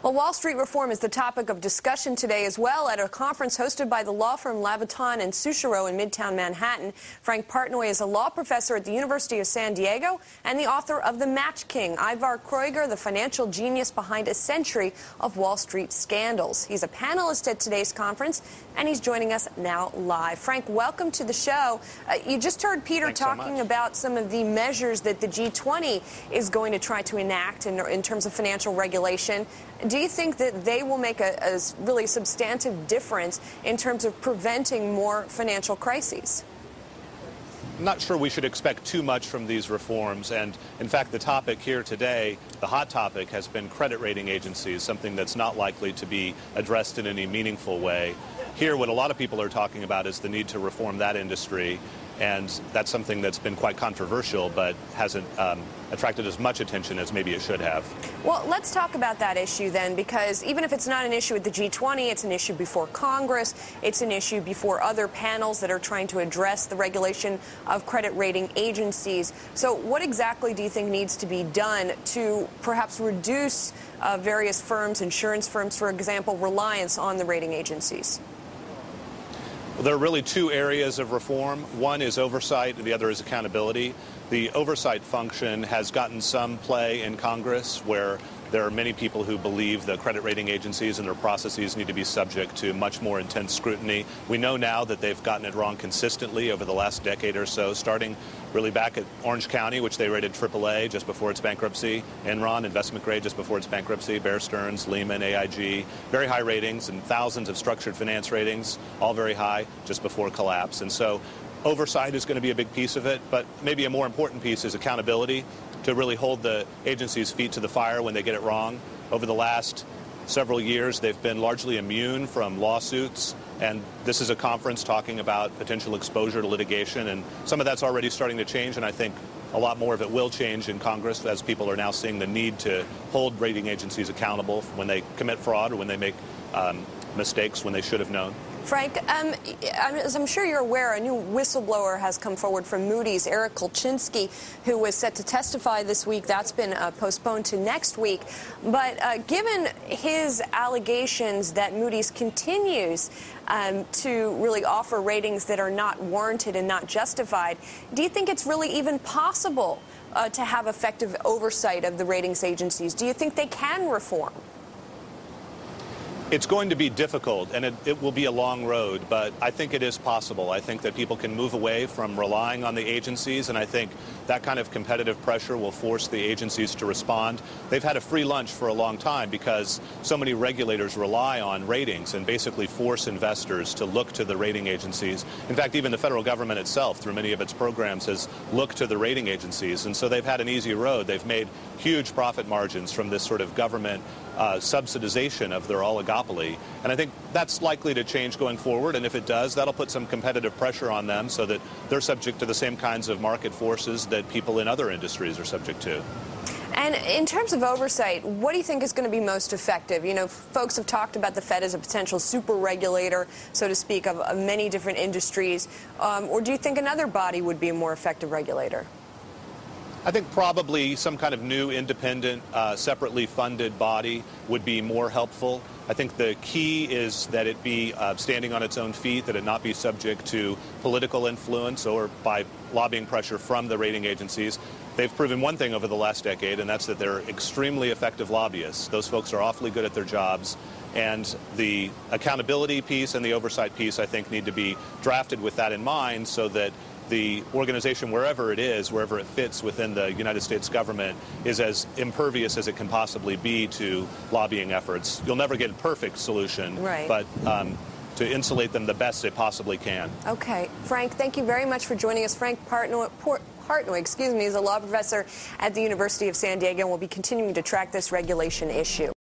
Well, Wall Street reform is the topic of discussion today as well at a conference hosted by the law firm Labaton and Suchereau in Midtown Manhattan. Frank Partnoy is a law professor at the University of San Diego and the author of The Match King, Ivar Kreuger, the financial genius behind a century of Wall Street scandals. He's a panelist at today's conference, and he's joining us now live. Frank, welcome to the show. You just heard Peter talking about some of the measures that the G20 is going to try to enact in terms of financial regulation. Do you think that they will make a really substantive difference in terms of preventing more financial crises? I'm not sure we should expect too much from these reforms. And in fact, the topic here today, the hot topic, has been credit rating agencies, something that's not likely to be addressed in any meaningful way. Here, what a lot of people are talking about is the need to reform that industry. And that's something that's been quite controversial, but hasn't attracted as much attention as maybe it should have. Well, let's talk about that issue then, because even if it's not an issue at the G20, it's an issue before Congress. It's an issue before other panels that are trying to address the regulation of credit rating agencies. So what exactly do you think needs to be done to perhaps reduce various firms, insurance firms, for example, reliance on the rating agencies? Well, there are really two areas of reform. One is oversight, and the other is accountability. The oversight function has gotten some play in Congress, where there are many people who believe the credit rating agencies and their processes need to be subject to much more intense scrutiny. We know now that they've gotten it wrong consistently over the last decade or so, starting really back at Orange County, which they rated AAA just before its bankruptcy, Enron, investment grade, just before its bankruptcy, Bear Stearns, Lehman, AIG, very high ratings, and thousands of structured finance ratings, all very high, just before collapse. And so oversight is going to be a big piece of it, but maybe a more important piece is accountability, to really hold the agency's feet to the fire when they get it wrong. Over the last several years, they've been largely immune from lawsuits, and this is a conference talking about potential exposure to litigation, and some of that's already starting to change, and I think a lot more of it will change in Congress as people are now seeing the need to hold rating agencies accountable when they commit fraud or when they make mistakes when they should have known. Frank, as I'm sure you're aware, a new whistleblower has come forward from Moody's, Eric Kolchinsky, who was set to testify this week. That's been postponed to next week. But given his allegations that Moody's continues to really offer ratings that are not warranted and not justified, do you think it's really even possible to have effective oversight of the ratings agencies? Do you think they can reform? It's going to be difficult, and it will be a long road, but I think it is possible. I think that people can move away from relying on the agencies, and I think that kind of competitive pressure will force the agencies to respond. They've had a free lunch for a long time because so many regulators rely on ratings and basically force investors to look to the rating agencies. In fact, even the federal government itself, through many of its programs, has looked to the rating agencies, and so they've had an easy road. They've made huge profit margins from this sort of government subsidization of their oligopoly. And I think that's likely to change going forward. And if it does, that'll put some competitive pressure on them so that they're subject to the same kinds of market forces that people in other industries are subject to. And in terms of oversight, what do you think is going to be most effective? You know, folks have talked about the Fed as a potential super regulator, so to speak, of many different industries. Or do you think another body would be a more effective regulator? I think probably some kind of new independent, separately funded body would be more helpful. I think the key is that it be standing on its own feet, that it not be subject to political influence or by lobbying pressure from the rating agencies. They've proven one thing over the last decade, and that's that they're extremely effective lobbyists. Those folks are awfully good at their jobs. And the accountability piece and the oversight piece, I think, need to be drafted with that in mind so that the organization, wherever it is, wherever it fits within the United States government, is as impervious as it can possibly be to lobbying efforts. You'll never get a perfect solution, right, but to insulate them the best it possibly can. Okay. Frank, thank you very much for joining us. Frank Partnoy, is a law professor at the University of San Diego and will be continuing to track this regulation issue.